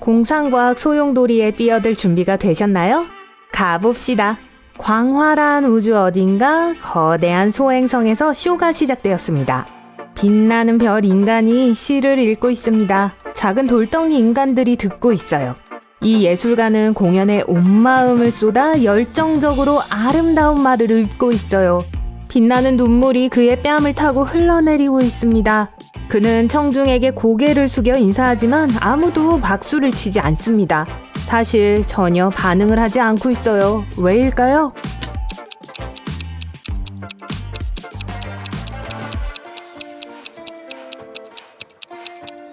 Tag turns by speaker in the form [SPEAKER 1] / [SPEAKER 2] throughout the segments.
[SPEAKER 1] 공상과학 소용돌이에 뛰어들 준비가 되셨나요? 가봅시다. 광활한 우주 어딘가 거대한 소행성에서 쇼가 시작되었습니다. 빛나는 별 인간이 시를 읽고 있습니다. 작은 돌덩이 인간들이 듣고 있어요. 이 예술가는 공연에 온 마음을 쏟아 열정적으로 아름다운 말을 읊고 있어요. 빛나는 눈물이 그의 뺨을 타고 흘러내리고 있습니다. 그는 청중에게 고개를 숙여 인사하지만 아무도 박수를 치지 않습니다. 사실 전혀 반응을 하지 않고 있어요. 왜일까요?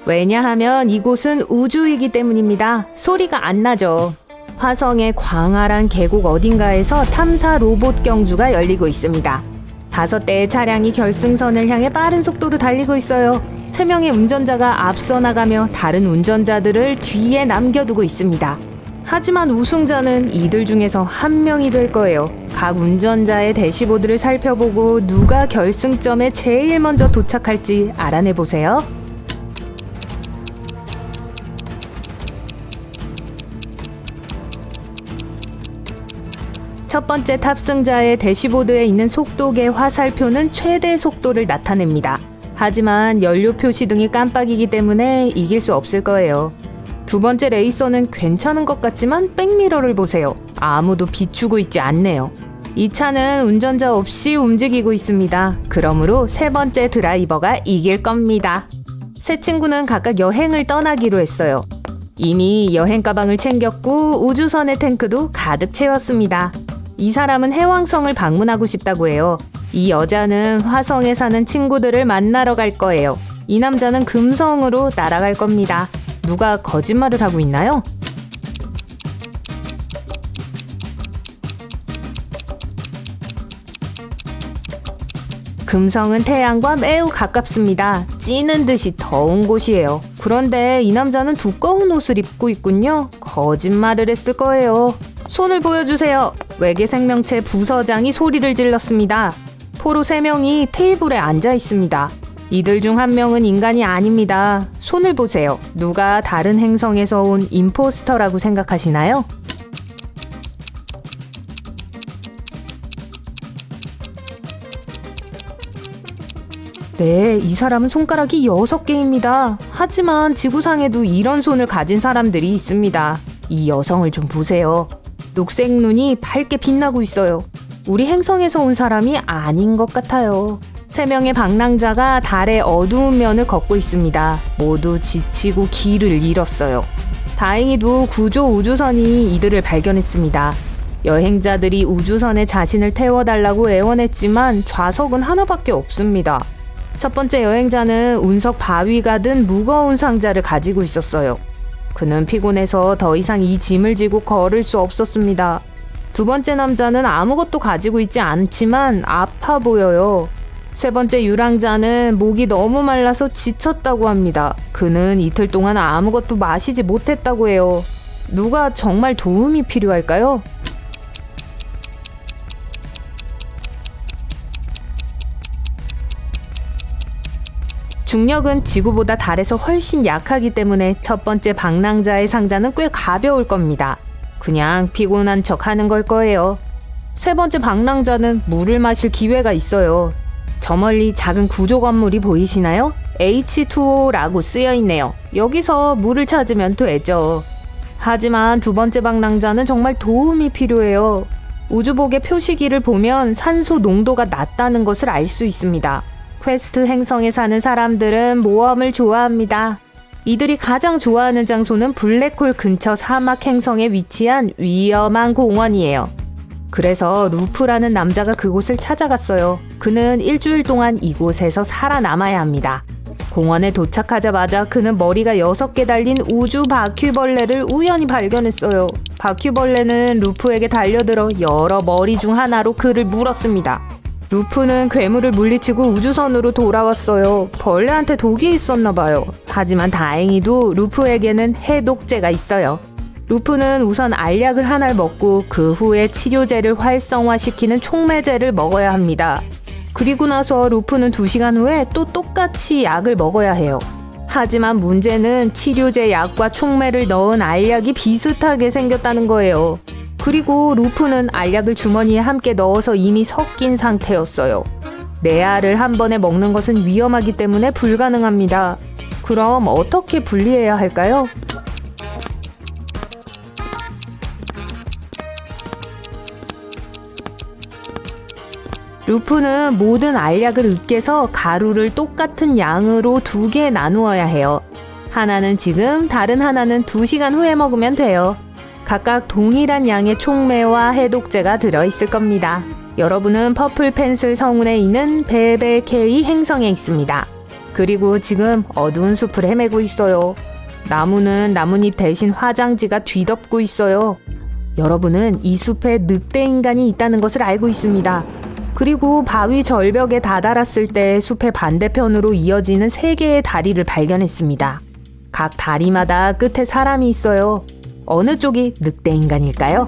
[SPEAKER 1] 왜냐하면 이곳은 우주이기 때문입니다. 소리가 안 나죠. 화성의 광활한 계곡 어딘가에서 탐사 로봇 경주가 열리고 있습니다. 5대의 차량이 결승선을 향해 빠른 속도로 달리고 있어요. 3명의 운전자가 앞서 나가며 다른 운전자들을 뒤에 남겨두고 있습니다. 하지만 우승자는 이들 중에서 한 명이 될 거예요. 각 운전자의 대시보드를 살펴보고 누가 결승점에 제일 먼저 도착할지 알아내보세요. 첫 번째 탑승자의 대시보드에 있는 속도계 화살표는 최대 속도를 나타냅니다. 하지만 연료 표시등이 깜빡이기 때문에 이길 수 없을 거예요. 두 번째 레이서는 괜찮은 것 같지만 백미러를 보세요. 아무도 비추고 있지 않네요. 이 차는 운전자 없이 움직이고 있습니다. 그러므로 세 번째 드라이버가 이길 겁니다. 세 친구는 각각 여행을 떠나기로 했어요. 이미 여행 가방을 챙겼고 우주선의 탱크도 가득 채웠습니다. 이 사람은 해왕성을 방문하고 싶다고 해요. 이 여자는 화성에 사는 친구들을 만나러 갈 거예요. 이 남자는 금성으로 날아갈 겁니다. 누가 거짓말을 하고 있나요? 금성은 태양과 매우 가깝습니다. 찌는 듯이 더운 곳이에요. 그런데 이 남자는 두꺼운 옷을 입고 있군요. 거짓말을 했을 거예요. 손을 보여주세요. 외계 생명체 부서장이 소리를 질렀습니다. 포로 3명이 테이블에 앉아 있습니다. 이들 중 한 명은 인간이 아닙니다. 손을 보세요. 누가 다른 행성에서 온 임포스터라고 생각하시나요? 네, 이 사람은 손가락이 6개입니다. 하지만 지구상에도 이런 손을 가진 사람들이 있습니다. 이 여성을 좀 보세요. 녹색 눈이 밝게 빛나고 있어요. 우리 행성에서 온 사람이 아닌 것 같아요. 3명의 방랑자가 달의 어두운 면을 걷고 있습니다. 모두 지치고 길을 잃었어요. 다행히도 구조 우주선이 이들을 발견했습니다. 여행자들이 우주선에 자신을 태워달라고 애원했지만 좌석은 하나밖에 없습니다. 첫 번째 여행자는 운석 바위가 든 무거운 상자를 가지고 있었어요. 그는 피곤해서 더 이상 이 짐을 지고 걸을 수 없었습니다. 두 번째 남자는 아무것도 가지고 있지 않지만 아파 보여요. 세 번째 유랑자는 목이 너무 말라서 지쳤다고 합니다. 그는 이틀 동안 아무것도 마시지 못했다고 해요. 누가 정말 도움이 필요할까요? 중력은 지구보다 달에서 훨씬 약하기 때문에 첫 번째 방랑자의 상자는 꽤 가벼울 겁니다. 그냥 피곤한 척 하는 걸 거예요. 세 번째 방랑자는 물을 마실 기회가 있어요. 저 멀리 작은 구조 건물이 보이시나요? H2O라고 쓰여 있네요. 여기서 물을 찾으면 되죠. 하지만 두 번째 방랑자는 정말 도움이 필요해요. 우주복의 표시기를 보면 산소 농도가 낮다는 것을 알 수 있습니다. 퀘스트 행성에 사는 사람들은 모험을 좋아합니다. 이들이 가장 좋아하는 장소는 블랙홀 근처 사막 행성에 위치한 위험한 공원이에요. 그래서 루프라는 남자가 그곳을 찾아갔어요. 그는 일주일 동안 이곳에서 살아남아야 합니다. 공원에 도착하자마자 그는 머리가 6개 달린 우주 바퀴벌레를 우연히 발견했어요. 바퀴벌레는 루프에게 달려들어 여러 머리 중 하나로 그를 물었습니다. 루프는 괴물을 물리치고 우주선으로 돌아왔어요. 벌레한테 독이 있었나 봐요. 하지만 다행히도 루프에게는 해독제가 있어요. 루프는 우선 알약을 하나를 먹고 그 후에 치료제를 활성화시키는 촉매제를 먹어야 합니다. 그리고 나서 루프는 2시간 후에 또 똑같이 약을 먹어야 해요. 하지만 문제는 치료제 약과 촉매를 넣은 알약이 비슷하게 생겼다는 거예요. 그리고 루프는 알약을 주머니에 함께 넣어서 이미 섞인 상태였어요. 내 알을 한 번에 먹는 것은 위험하기 때문에 불가능합니다. 그럼 어떻게 분리해야 할까요? 루프는 모든 알약을 으깨서 가루를 똑같은 양으로 2개 나누어야 해요. 하나는 지금, 다른 하나는 2시간 후에 먹으면 돼요. 각각 동일한 양의 촉매와 해독제가 들어있을 겁니다. 여러분은 퍼플 펜슬 성운에 있는 베베케이 행성에 있습니다. 그리고 지금 어두운 숲을 헤매고 있어요. 나무는 나뭇잎 대신 화장지가 뒤덮고 있어요. 여러분은 이 숲에 늑대 인간이 있다는 것을 알고 있습니다. 그리고 바위 절벽에 다다랐을 때 숲의 반대편으로 이어지는 3개의 다리를 발견했습니다. 각 다리마다 끝에 사람이 있어요. 어느 쪽이 늑대 인간일까요?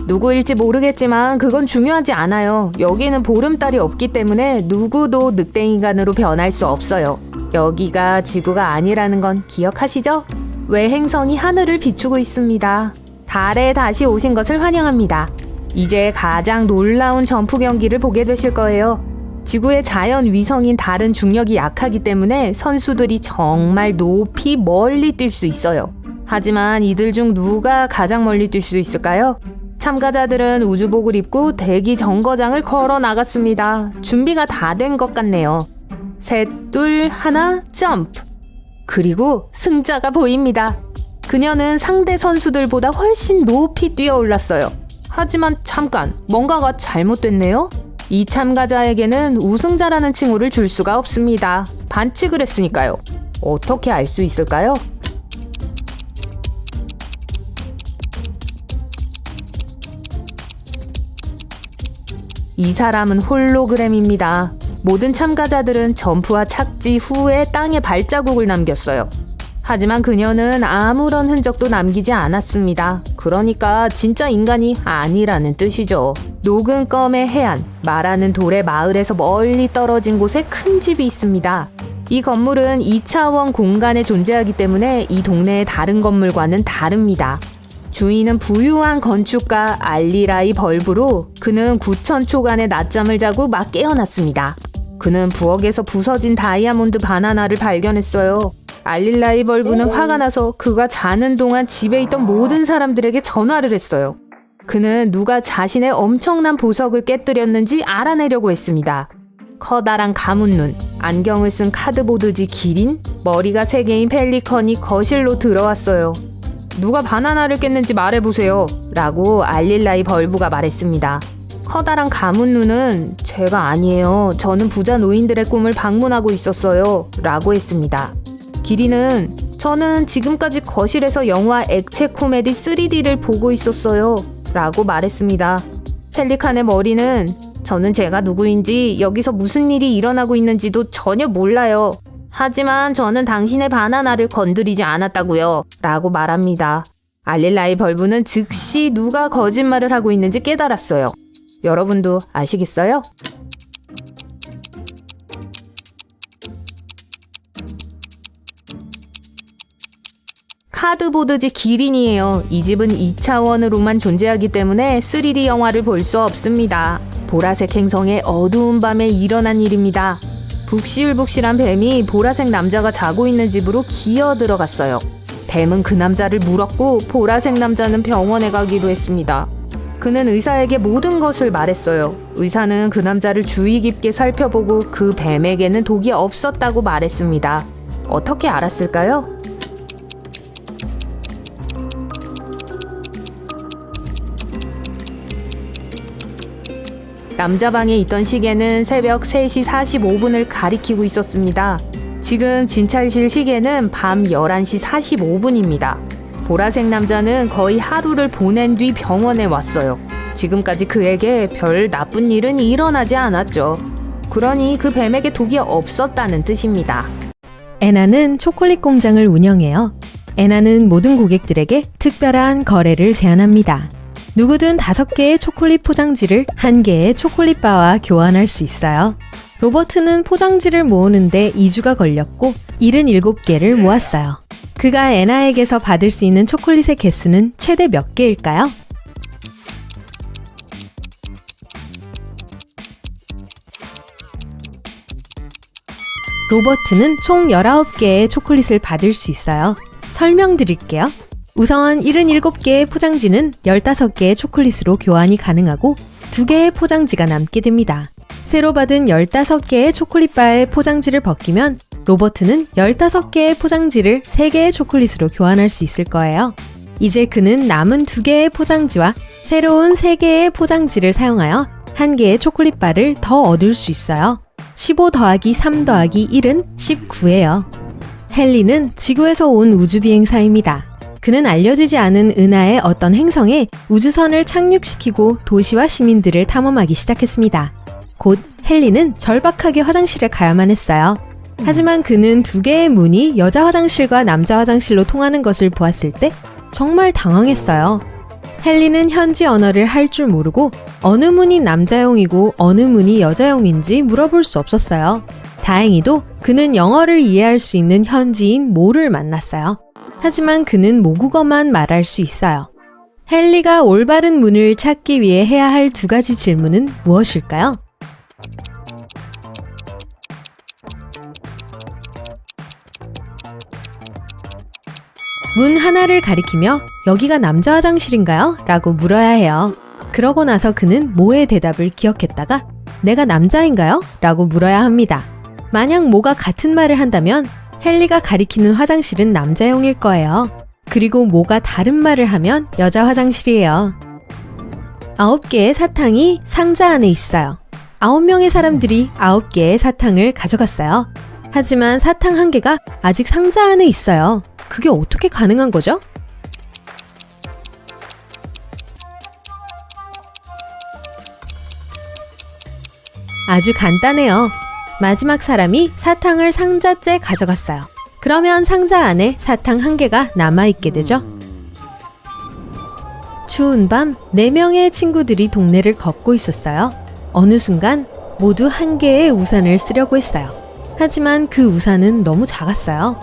[SPEAKER 1] 누구일지 모르겠지만 그건 중요하지 않아요. 여기는 보름달이 없기 때문에 누구도 늑대 인간으로 변할 수 없어요. 여기가 지구가 아니라는 건 기억하시죠? 외행성이 하늘을 비추고 있습니다. 달에 다시 오신 것을 환영합니다. 이제 가장 놀라운 점프 경기를 보게 되실 거예요. 지구의 자연 위성인 달은 중력이 약하기 때문에 선수들이 정말 높이 멀리 뛸 수 있어요. 하지만 이들 중 누가 가장 멀리 뛸 수 있을까요? 참가자들은 우주복을 입고 대기 정거장을 걸어 나갔습니다. 준비가 다 된 것 같네요. 셋, 둘, 하나, 점프! 그리고 승자가 보입니다. 그녀는 상대 선수들보다 훨씬 높이 뛰어올랐어요. 하지만 잠깐, 뭔가가 잘못됐네요? 이 참가자에게는 우승자라는 칭호를 줄 수가 없습니다. 반칙을 했으니까요. 어떻게 알 수 있을까요? 이 사람은 홀로그램입니다. 모든 참가자들은 점프와 착지 후에 땅에 발자국을 남겼어요. 하지만 그녀는 아무런 흔적도 남기지 않았습니다. 그러니까 진짜 인간이 아니라는 뜻이죠. 녹은 껌의 해안, 말하는 돌의 마을에서 멀리 떨어진 곳에 큰 집이 있습니다. 이 건물은 2차원 공간에 존재하기 때문에 이 동네의 다른 건물과는 다릅니다. 주인은 부유한 건축가 알리라이 벌브로 그는 9,000초간의 낮잠을 자고 막 깨어났습니다. 그는 부엌에서 부서진 다이아몬드 바나나를 발견했어요. 알릴라이 벌브는 화가 나서 그가 자는 동안 집에 있던 모든 사람들에게 전화를 했어요. 그는 누가 자신의 엄청난 보석을 깨뜨렸는지 알아내려고 했습니다. 커다란 가문눈, 안경을 쓴 카드보드지 기린, 머리가 3개인 펠리컨이 거실로 들어왔어요. 누가 바나나를 깼는지 말해보세요. 라고 알릴라이 벌브가 말했습니다. 커다란 가문눈은 제가 아니에요. 저는 부자 노인들의 꿈을 방문하고 있었어요. 라고 했습니다. 기린은 저는 지금까지 거실에서 영화 액체 코미디 3D를 보고 있었어요. 라고 말했습니다. 펠리칸의 머리는 저는 제가 누구인지 여기서 무슨 일이 일어나고 있는지도 전혀 몰라요. 하지만 저는 당신의 바나나를 건드리지 않았다고요. 라고 말합니다. 알릴라이 벌브는 즉시 누가 거짓말을 하고 있는지 깨달았어요. 여러분도 아시겠어요? 카드보드지 기린이에요. 이 집은 2차원으로만 존재하기 때문에 3D 영화를 볼 수 없습니다. 보라색 행성의 어두운 밤에 일어난 일입니다. 북실북실한 뱀이 보라색 남자가 자고 있는 집으로 기어 들어갔어요. 뱀은 그 남자를 물었고 보라색 남자는 병원에 가기로 했습니다. 그는 의사에게 모든 것을 말했어요. 의사는 그 남자를 주의 깊게 살펴보고 그 뱀에게는 독이 없었다고 말했습니다. 어떻게 알았을까요? 남자 방에 있던 시계는 새벽 3시 45분을 가리키고 있었습니다. 지금 진찰실 시계는 밤 11시 45분입니다. 보라색 남자는 거의 하루를 보낸 뒤 병원에 왔어요. 지금까지 그에게 별 나쁜 일은 일어나지 않았죠. 그러니 그 뱀에게 독이 없었다는 뜻입니다.
[SPEAKER 2] 애나는 초콜릿 공장을 운영해요. 애나는 모든 고객들에게 특별한 거래를 제안합니다. 누구든 5개의 초콜릿 포장지를 1개의 초콜릿바와 교환할 수 있어요. 로버트는 포장지를 모으는데 2주가 걸렸고 77개를 모았어요. 그가 애나에게서 받을 수 있는 초콜릿의 개수는 최대 몇 개일까요? 로버트는 총 19개의 초콜릿을 받을 수 있어요. 설명드릴게요. 우선 77개의 포장지는 15개의 초콜릿으로 교환이 가능하고 2개의 포장지가 남게 됩니다. 새로 받은 15개의 초콜릿바의 포장지를 벗기면 로버트는 15개의 포장지를 3개의 초콜릿으로 교환할 수 있을 거예요. 이제 그는 남은 2개의 포장지와 새로운 3개의 포장지를 사용하여 1개의 초콜릿바를 더 얻을 수 있어요. 15 더하기 3 더하기 1은 19예요. 헨리는 지구에서 온 우주비행사입니다. 그는 알려지지 않은 은하의 어떤 행성에 우주선을 착륙시키고 도시와 시민들을 탐험하기 시작했습니다. 곧 헨리는 절박하게 화장실에 가야만 했어요. 하지만 그는 2개의 문이 여자 화장실과 남자 화장실로 통하는 것을 보았을 때 정말 당황했어요. 헨리는 현지 언어를 할 줄 모르고 어느 문이 남자용이고 어느 문이 여자용인지 물어볼 수 없었어요. 다행히도 그는 영어를 이해할 수 있는 현지인 모를 만났어요. 하지만 그는 모국어만 말할 수 있어요. 헨리가 올바른 문을 찾기 위해 해야 할 2가지 질문은 무엇일까요? 문 하나를 가리키며 여기가 남자 화장실인가요? 라고 물어야 해요. 그러고 나서 그는 모의 대답을 기억했다가 내가 남자인가요? 라고 물어야 합니다. 만약 모가 같은 말을 한다면 헨리가 가리키는 화장실은 남자용일 거예요. 그리고 모가 다른 말을 하면 여자 화장실이에요. 9개의 사탕이 상자 안에 있어요. 9명의 사람들이 9개의 사탕을 가져갔어요. 하지만 사탕 1개가 아직 상자 안에 있어요. 그게 어떻게 가능한 거죠? 아주 간단해요. 마지막 사람이 사탕을 상자째 가져갔어요. 그러면 상자 안에 사탕 1개가 남아있게 되죠. 추운 밤 4명의 친구들이 동네를 걷고 있었어요. 어느 순간 모두 1개의 우산을 쓰려고 했어요. 하지만 그 우산은 너무 작았어요.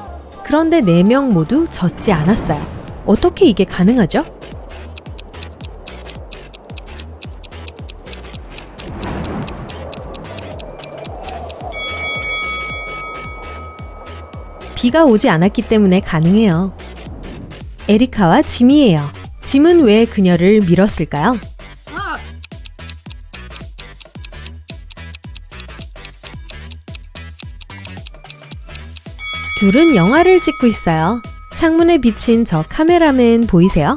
[SPEAKER 2] 그런데 4명 모두 젖지 않았어요. 어떻게 이게 가능하죠? 비가 오지 않았기 때문에 가능해요. 에리카와 짐이에요. 짐은 왜 그녀를 밀었을까요? 둘은 영화를 찍고 있어요. 창문에 비친 저 카메라맨 보이세요?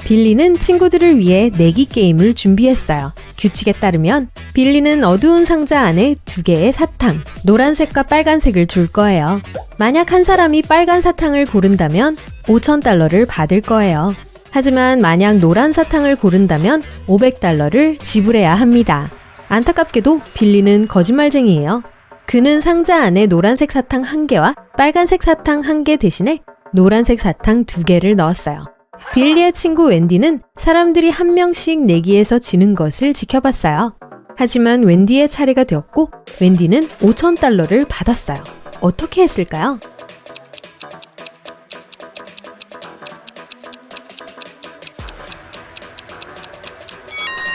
[SPEAKER 2] 빌리는 친구들을 위해 내기 게임을 준비했어요. 규칙에 따르면 빌리는 어두운 상자 안에 2개의 사탕, 노란색과 빨간색을 줄 거예요. 만약 한 사람이 빨간 사탕을 고른다면 $5,000를 받을 거예요. 하지만 만약 노란 사탕을 고른다면 $500를 지불해야 합니다. 안타깝게도 빌리는 거짓말쟁이에요. 그는 상자 안에 노란색 사탕 1개와 빨간색 사탕 1개 대신에 노란색 사탕 2개를 넣었어요. 빌리의 친구 웬디는 사람들이 한 명씩 내기에서 지는 것을 지켜봤어요. 하지만 웬디의 차례가 되었고 웬디는 $5,000를 받았어요. 어떻게 했을까요?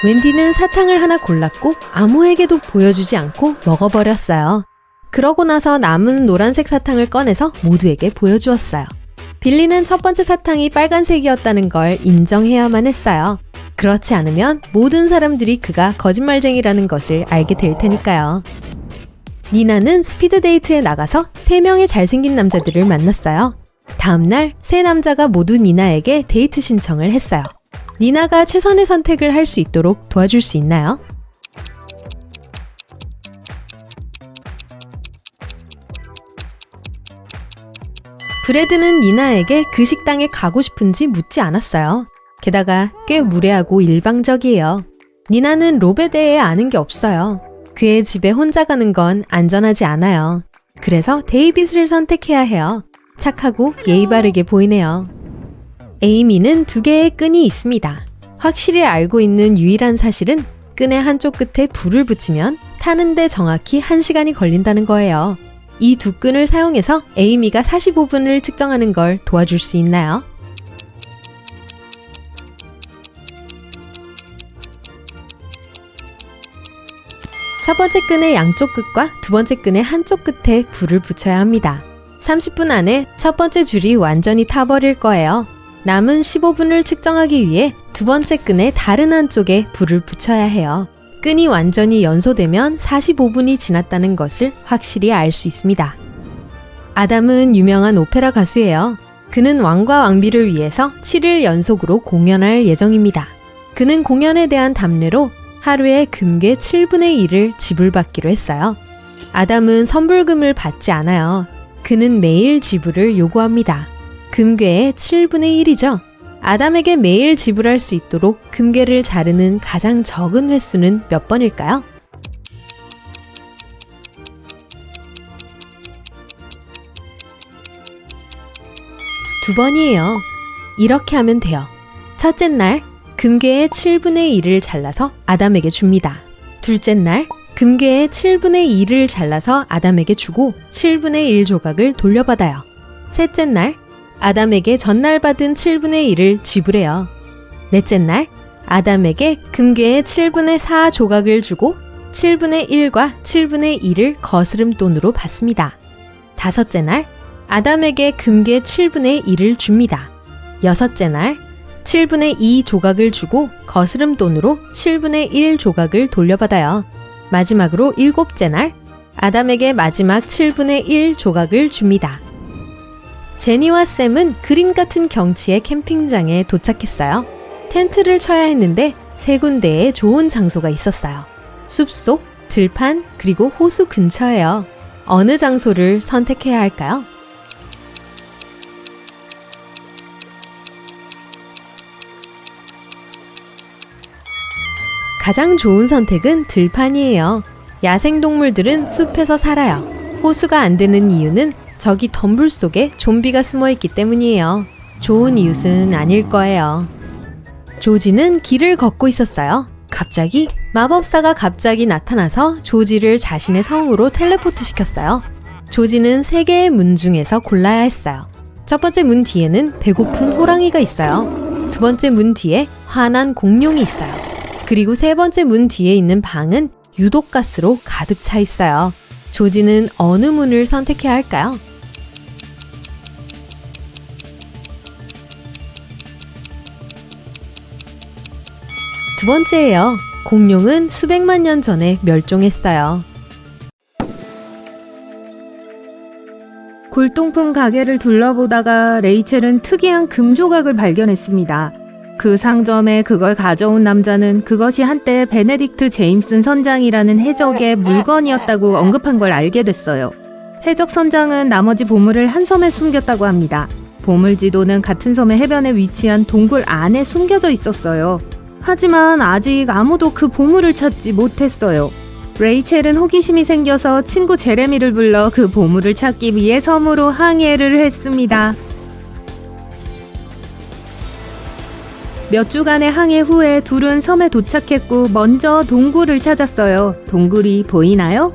[SPEAKER 2] 웬디는 사탕을 하나 골랐고 아무에게도 보여주지 않고 먹어버렸어요. 그러고 나서 남은 노란색 사탕을 꺼내서 모두에게 보여주었어요. 빌리는 첫 번째 사탕이 빨간색이었다는 걸 인정해야만 했어요. 그렇지 않으면 모든 사람들이 그가 거짓말쟁이라는 것을 알게 될 테니까요. 니나는 스피드 데이트에 나가서 3명의 잘생긴 남자들을 만났어요. 다음날 3남자가 모두 니나에게 데이트 신청을 했어요. 니나가 최선의 선택을 할 수 있도록 도와줄 수 있나요? 브래드는 니나에게 그 식당에 가고 싶은지 묻지 않았어요. 게다가 꽤 무례하고 일방적이에요. 니나는 롭에 대해 아는 게 없어요. 그의 집에 혼자 가는 건 안전하지 않아요. 그래서 데이빗을 선택해야 해요. 착하고 예의 바르게 보이네요. 에이미는 2개의 끈이 있습니다. 확실히 알고 있는 유일한 사실은 끈의 한쪽 끝에 불을 붙이면 타는데 정확히 1시간이 걸린다는 거예요. 이 2끈을 사용해서 에이미가 45분을 측정하는 걸 도와줄 수 있나요? 첫 번째 끈의 양쪽 끝과 두 번째 끈의 한쪽 끝에 불을 붙여야 합니다. 30분 안에 첫 번째 줄이 완전히 타버릴 거예요. 남은 15분을 측정하기 위해 두 번째 끈의 다른 한쪽에 불을 붙여야 해요. 끈이 완전히 연소되면 45분이 지났다는 것을 확실히 알 수 있습니다. 아담은 유명한 오페라 가수예요. 그는 왕과 왕비를 위해서 7일 연속으로 공연할 예정입니다. 그는 공연에 대한 답례로 하루에 금괴 7분의 1을 지불받기로 했어요. 아담은 선불금을 받지 않아요. 그는 매일 지불을 요구합니다. 금괴의 7분의 1이죠. 아담에게 매일 지불할 수 있도록 금괴를 자르는 가장 적은 횟수는 몇 번일까요? 두 번이에요. 이렇게 하면 돼요. 첫째 날 금괴의 7분의 1을 잘라서 아담에게 줍니다. 둘째 날 금괴의 7분의 1을 잘라서 아담에게 주고 7분의 1 조각을 돌려받아요. 셋째 날 아담에게 전날 받은 7분의 1을 지불해요. 넷째 날 아담에게 금괴의 7분의 4 조각을 주고 7분의 1과 7분의 2를 거스름돈으로 받습니다. 다섯째 날 아담에게 금괴 7분의 1을 줍니다. 여섯째 날 7분의 2 조각을 주고 거스름돈으로 7분의 1 조각을 돌려받아요. 마지막으로 일곱째 날 아담에게 마지막 7분의 1 조각을 줍니다. 제니와 샘은 그림 같은 경치의 캠핑장에 도착했어요. 텐트를 쳐야 했는데 세 군데에 좋은 장소가 있었어요. 숲속, 들판, 그리고 호수 근처예요. 어느 장소를 선택해야 할까요? 가장 좋은 선택은 들판이에요. 야생동물들은 숲에서 살아요. 호수가 안 되는 이유는 저기 덤불 속에 좀비가 숨어 있기 때문이에요. 좋은 이웃은 아닐 거예요. 조지는 길을 걷고 있었어요. 갑자기 마법사가 나타나서 조지를 자신의 성으로 텔레포트 시켰어요. 조지는 3개의 문 중에서 골라야 했어요. 첫 번째 문 뒤에는 배고픈 호랑이가 있어요. 두 번째 문 뒤에 화난 공룡이 있어요. 그리고 세 번째 문 뒤에 있는 방은 유독가스로 가득 차 있어요. 조지는 어느 문을 선택해야 할까요? 두 번째예요. 공룡은 수백만 년 전에 멸종했어요.
[SPEAKER 1] 골동품 가게를 둘러보다가 레이첼은 특이한 금 조각을 발견했습니다. 그 상점에 그걸 가져온 남자는 그것이 한때 베네딕트 제임슨 선장이라는 해적의 물건이었다고 언급한 걸 알게 됐어요. 해적 선장은 나머지 보물을 한 섬에 숨겼다고 합니다. 보물 지도는 같은 섬의 해변에 위치한 동굴 안에 숨겨져 있었어요. 하지만 아직 아무도 그 보물을 찾지 못했어요. 레이첼은 호기심이 생겨서 친구 제레미를 불러 그 보물을 찾기 위해 섬으로 항해를 했습니다. 몇 주간의 항해 후에 둘은 섬에 도착했고 먼저 동굴을 찾았어요. 동굴이 보이나요?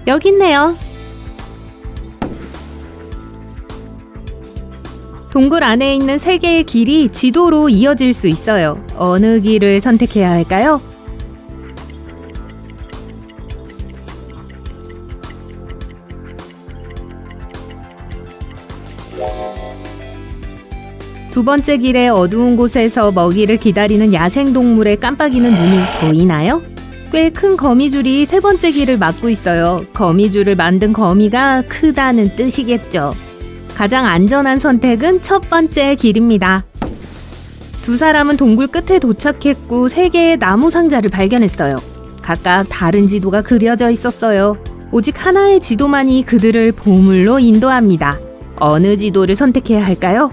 [SPEAKER 1] 여기 있네요. 동굴 안에 있는 3개의 길이 지도로 이어질 수 있어요. 어느 길을 선택해야 할까요? 두 번째 길의 어두운 곳에서 먹이를 기다리는 야생동물의 깜빡이는 눈이 보이나요? 꽤 큰 거미줄이 세 번째 길을 막고 있어요. 거미줄을 만든 거미가 크다는 뜻이겠죠. 가장 안전한 선택은 첫 번째 길입니다. 두 사람은 동굴 끝에 도착했고 3개의 나무 상자를 발견했어요. 각각 다른 지도가 그려져 있었어요. 오직 하나의 지도만이 그들을 보물로 인도합니다. 어느 지도를 선택해야 할까요?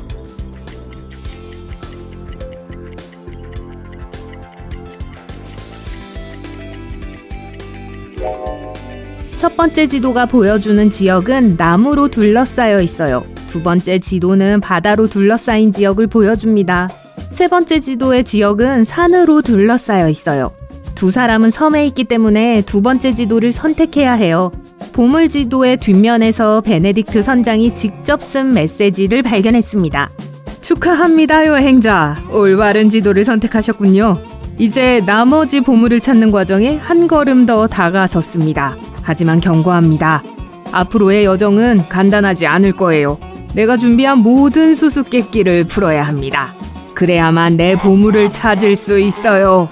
[SPEAKER 1] 번째 지도가 보여주는 지역은 나무로 둘러싸여 있어요. 두 번째 지도는 바다로 둘러싸인 지역을 보여줍니다. 세 번째 지도의 지역은 산으로 둘러싸여 있어요. 두 사람은 섬에 있기 때문에 두 번째 지도를 선택해야 해요. 보물 지도의 뒷면에서 베네딕트 선장이 직접 쓴 메시지를 발견했습니다. 축하합니다, 여행자. 올바른 지도를 선택하셨군요. 이제 나머지 보물을 찾는 과정에 한 걸음 더 다가섰습니다. 하지만 경고합니다. 앞으로의 여정은 간단하지 않을 거예요. 내가 준비한 모든 수수께끼를 풀어야 합니다. 그래야만 내 보물을 찾을 수 있어요.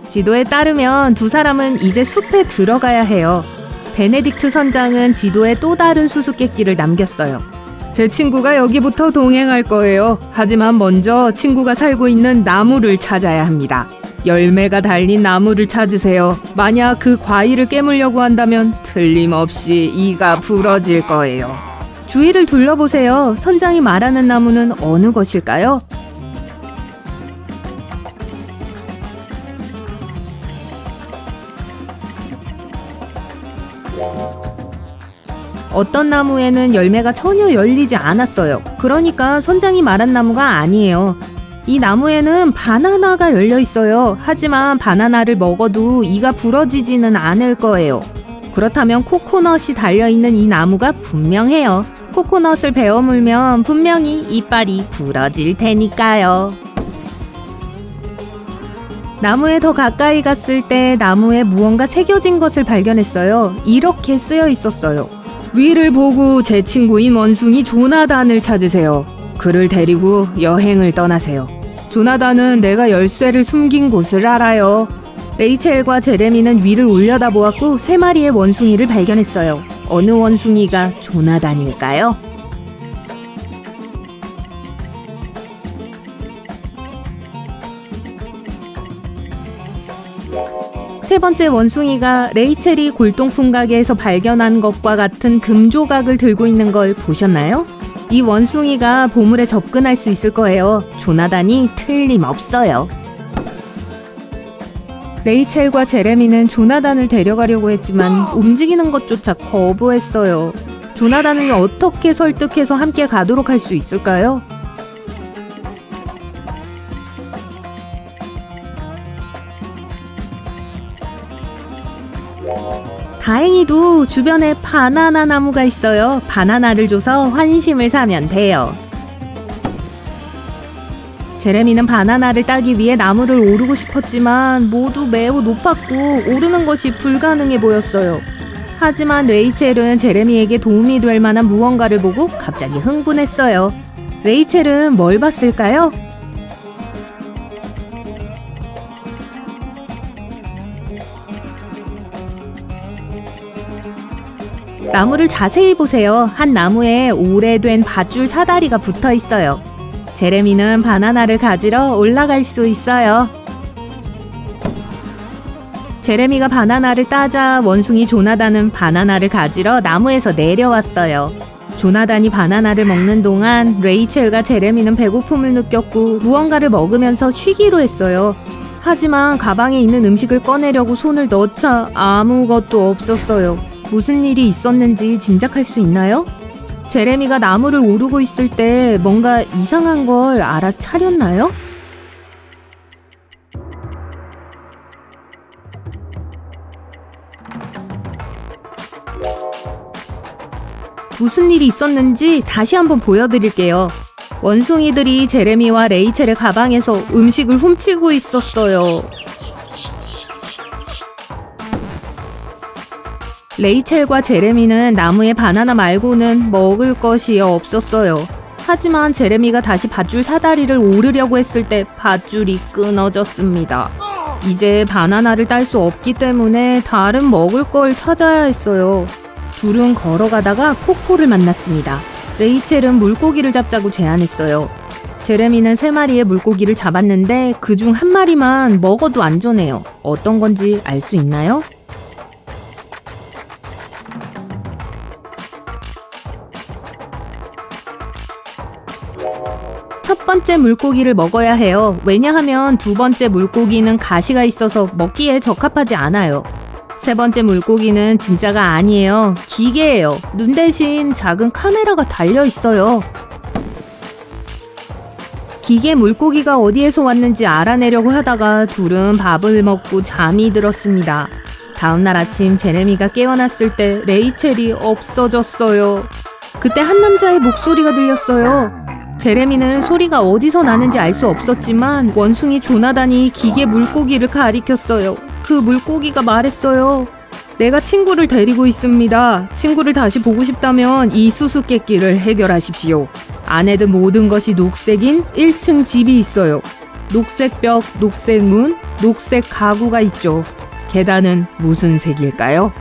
[SPEAKER 1] 지도에 따르면 두 사람은 이제 숲에 들어가야 해요. 베네딕트 선장은 지도에 또 다른 수수께끼를 남겼어요. 제 친구가 여기부터 동행할 거예요. 하지만 먼저 친구가 살고 있는 나무를 찾아야 합니다. 열매가 달린 나무를 찾으세요. 만약 그 과일을 깨물려고 한다면 틀림없이 이가 부러질 거예요. 주위를 둘러보세요. 선장이 말하는 나무는 어느 것일까요? 어떤 나무에는 열매가 전혀 열리지 않았어요. 그러니까 선장이 말한 나무가 아니에요. 이 나무에는 바나나가 열려 있어요. 하지만 바나나를 먹어도 이가 부러지지는 않을 거예요. 그렇다면 코코넛이 달려있는 이 나무가 분명해요. 코코넛을 베어 물면 분명히 이빨이 부러질 테니까요. 나무에 더 가까이 갔을 때 나무에 무언가 새겨진 것을 발견했어요. 이렇게 쓰여 있었어요. 위를 보고 제 친구인 원숭이 조나단을 찾으세요. 그를 데리고 여행을 떠나세요. 조나단은 내가 열쇠를 숨긴 곳을 알아요. 레이첼과 제레미는 위를 올려다보았고 3마리의 원숭이를 발견했어요. 어느 원숭이가 조나단일까요? 세 번째 원숭이가 레이첼이 골동품 가게에서 발견한 것과 같은 금조각을 들고 있는 걸 보셨나요? 이 원숭이가 보물에 접근할 수 있을 거예요. 조나단이 틀림없어요. 레이첼과 제레미는 조나단을 데려가려고 했지만 움직이는 것조차 거부했어요. 조나단을 어떻게 설득해서 함께 가도록 할 수 있을까요? 다행히도 주변에 바나나 나무가 있어요. 바나나를 줘서 환심을 사면 돼요. 제레미는 바나나를 따기 위해 나무를 오르고 싶었지만 모두 매우 높았고 오르는 것이 불가능해 보였어요. 하지만 레이첼은 제레미에게 도움이 될 만한 무언가를 보고 갑자기 흥분했어요. 레이첼은 뭘 봤을까요? 나무를 자세히 보세요. 한 나무에 오래된 밧줄 사다리가 붙어 있어요. 제레미는 바나나를 가지러 올라갈 수 있어요. 제레미가 바나나를 따자 원숭이 조나단은 바나나를 가지러 나무에서 내려왔어요. 조나단이 바나나를 먹는 동안 레이첼과 제레미는 배고픔을 느꼈고 무언가를 먹으면서 쉬기로 했어요. 하지만 가방에 있는 음식을 꺼내려고 손을 넣자 아무것도 없었어요. 무슨 일이 있었는지 짐작할 수 있나요? 제레미가 나무를 오르고 있을 때 뭔가 이상한 걸 알아차렸나요? 무슨 일이 있었는지 다시 한번 보여드릴게요. 원숭이들이 제레미와 레이첼의 가방에서 음식을 훔치고 있었어요. 레이첼과 제레미는 나무에 바나나 말고는 먹을 것이 없었어요. 하지만 제레미가 다시 밧줄 사다리를 오르려고 했을 때 밧줄이 끊어졌습니다. 이제 바나나를 딸 수 없기 때문에 다른 먹을 걸 찾아야 했어요. 둘은 걸어가다가 코코를 만났습니다. 레이첼은 물고기를 잡자고 제안했어요. 제레미는 3마리의 물고기를 잡았는데 그중 1마리만 먹어도 안전해요. 어떤 건지 알 수 있나요? 첫 번째 물고기를 먹어야 해요. 왜냐하면 두 번째 물고기는 가시가 있어서 먹기에 적합하지 않아요. 세 번째 물고기는 진짜가 아니에요. 기계예요. 눈 대신 작은 카메라가 달려 있어요. 기계 물고기가 어디에서 왔는지 알아내려고 하다가 둘은 밥을 먹고 잠이 들었습니다. 다음날 아침 제레미가 깨어났을 때 레이첼이 없어졌어요. 그때 한 남자의 목소리가 들렸어요. 제레미는 소리가 어디서 나는지 알 수 없었지만 원숭이 조나단이 기계 물고기를 가리켰어요. 그 물고기가 말했어요. 내가 친구를 데리고 있습니다. 친구를 다시 보고 싶다면 이 수수께끼를 해결하십시오. 안에 든 모든 것이 녹색인 1층 집이 있어요. 녹색 벽, 녹색 문, 녹색 가구가 있죠. 계단은 무슨 색일까요?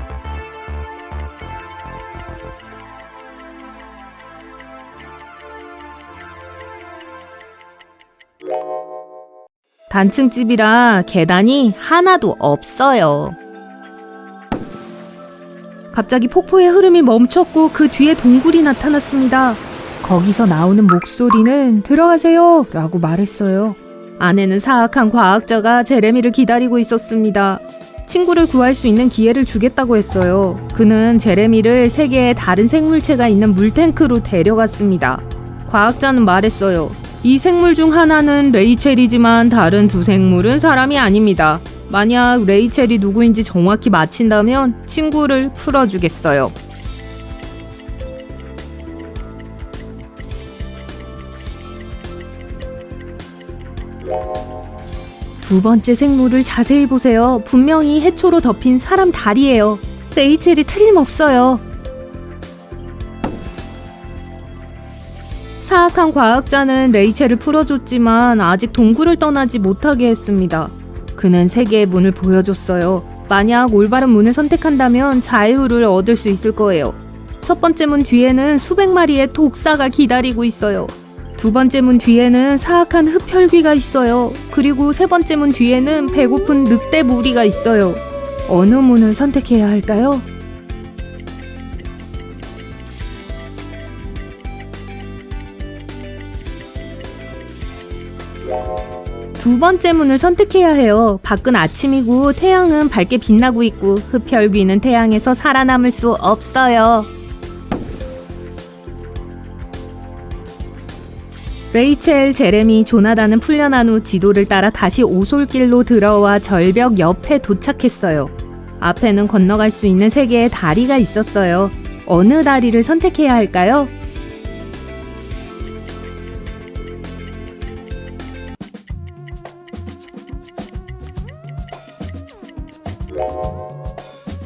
[SPEAKER 1] 단층집이라 계단이 하나도 없어요. 갑자기 폭포의 흐름이 멈췄고 그 뒤에 동굴이 나타났습니다. 거기서 나오는 목소리는 들어가세요 라고 말했어요. 안에는 사악한 과학자가 제레미를 기다리고 있었습니다. 친구를 구할 수 있는 기회를 주겠다고 했어요. 그는 제레미를 세계의 다른 생물체가 있는 물탱크로 데려갔습니다. 과학자는 말했어요. 이 생물 중 하나는 레이첼이지만 다른 두 생물은 사람이 아닙니다. 만약 레이첼이 누구인지 정확히 맞힌다면 친구를 풀어주겠어요. 두 번째 생물을 자세히 보세요. 분명히 해초로 덮인 사람 다리예요. 레이첼이 틀림없어요. 사악한 과학자는 레이첼을 풀어줬지만 아직 동굴을 떠나지 못하게 했습니다. 그는 세계의 문을 보여줬어요. 만약 올바른 문을 선택한다면 자유를 얻을 수 있을 거예요. 첫 번째 문 뒤에는 수백 마리의 독사가 기다리고 있어요. 두 번째 문 뒤에는 사악한 흡혈귀가 있어요. 그리고 세 번째 문 뒤에는 배고픈 늑대 무리가 있어요. 어느 문을 선택해야 할까요? 두 번째 문을 선택해야 해요. 밖은 아침이고 태양은 밝게 빛나고 있고 흡혈귀는 태양에서 살아남을 수 없어요. 레이첼, 제레미, 조나단은 풀려난 후 지도를 따라 다시 오솔길로 들어와 절벽 옆에 도착했어요. 앞에는 건너갈 수 있는 세 개의 다리가 있었어요. 어느 다리를 선택해야 할까요?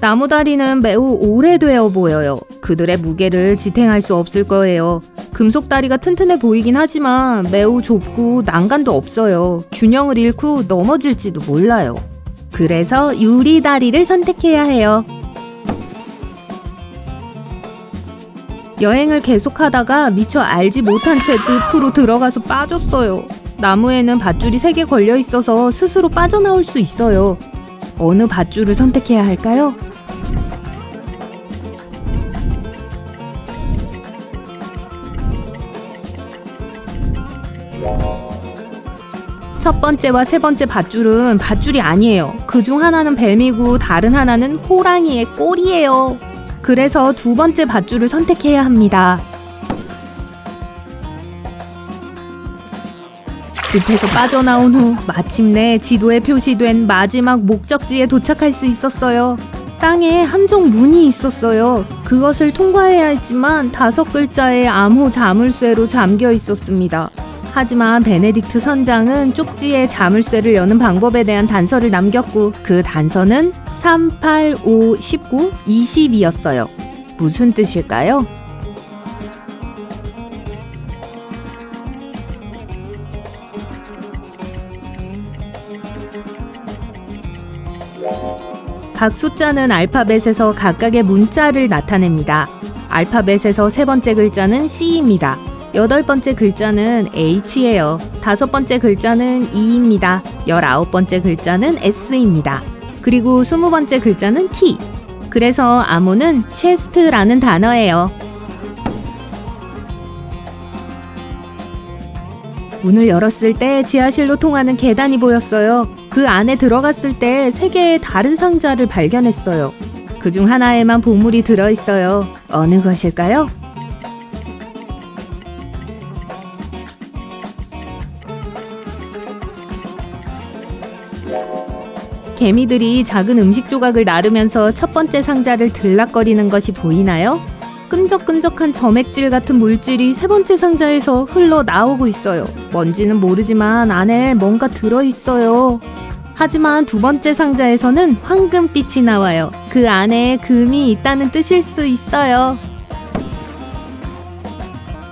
[SPEAKER 1] 나무다리는 매우 오래되어 보여요. 그들의 무게를 지탱할 수 없을 거예요. 금속다리가 튼튼해 보이긴 하지만 매우 좁고 난간도 없어요. 균형을 잃고 넘어질지도 몰라요. 그래서 유리다리를 선택해야 해요. 여행을 계속하다가 미처 알지 못한 채 늪으로 들어가서 빠졌어요. 나무에는 밧줄이 3개 걸려 있어서 스스로 빠져나올 수 있어요. 어느 밧줄을 선택해야 할까요? 첫 번째와 세 번째 밧줄은 밧줄이 아니에요. 그중 하나는 뱀이고 다른 하나는 호랑이의 꼬리예요. 그래서 두 번째 밧줄을 선택해야 합니다. 늪에서 빠져나온 후 마침내 지도에 표시된 마지막 목적지에 도착할 수 있었어요. 땅에 함정 문이 있었어요. 그것을 통과해야 했지만 5글자의 암호 자물쇠로 잠겨 있었습니다. 하지만 베네딕트 선장은 쪽지에 자물쇠를 여는 방법에 대한 단서를 남겼고 그 단서는 3, 8, 5, 19, 20이었어요. 무슨 뜻일까요? 각 숫자는 알파벳에서 각각의 문자를 나타냅니다. 알파벳에서 세 번째 글자는 C입니다. 8번째 글자는 H예요. 5번째 글자는 E입니다. 19번째 글자는 S입니다. 그리고 20번째 글자는 T. 그래서 암호는 체스트라는 단어예요. 문을 열었을 때 지하실로 통하는 계단이 보였어요. 그 안에 들어갔을 때 3개의 다른 상자를 발견했어요. 그중 하나에만 보물이 들어있어요. 어느 것일까요? 개미들이 작은 음식 조각을 나르면서 첫 번째 상자를 들락거리는 것이 보이나요? 끈적끈적한 점액질 같은 물질이 세 번째 상자에서 흘러나오고 있어요. 뭔지는 모르지만 안에 뭔가 들어있어요. 하지만 두 번째 상자에서는 황금빛이 나와요. 그 안에 금이 있다는 뜻일 수 있어요.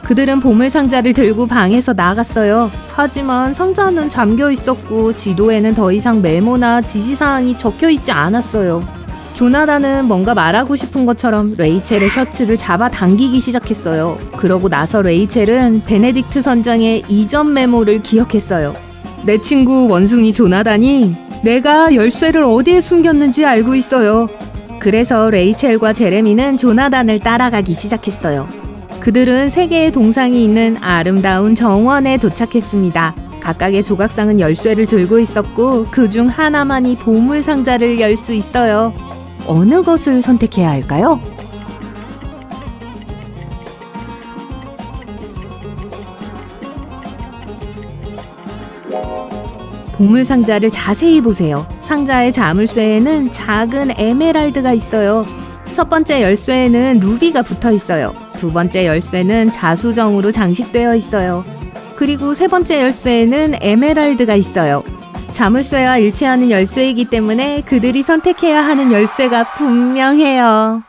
[SPEAKER 1] 그들은 보물 상자를 들고 방에서 나갔어요. 하지만 상자는 잠겨 있었고 지도에는 더 이상 메모나 지시사항이 적혀 있지 않았어요. 조나단은 뭔가 말하고 싶은 것처럼 레이첼의 셔츠를 잡아 당기기 시작했어요. 그러고 나서 레이첼은 베네딕트 선장의 이전 메모를 기억했어요. 내 친구 원숭이 조나단이 내가 열쇠를 어디에 숨겼는지 알고 있어요. 그래서 레이첼과 제레미는 조나단을 따라가기 시작했어요. 그들은 3개의 동상이 있는 아름다운 정원에 도착했습니다. 각각의 조각상은 열쇠를 들고 있었고 그중 하나만이 보물 상자를 열 수 있어요. 어느 것을 선택해야 할까요? 보물 상자를 자세히 보세요. 상자의 자물쇠에는 작은 에메랄드가 있어요. 첫 번째 열쇠에는 루비가 붙어 있어요. 두 번째 열쇠는 자수정으로 장식되어 있어요. 그리고 세 번째 열쇠에는 에메랄드가 있어요. 자물쇠와 일치하는 열쇠이기 때문에 그들이 선택해야 하는 열쇠가 분명해요.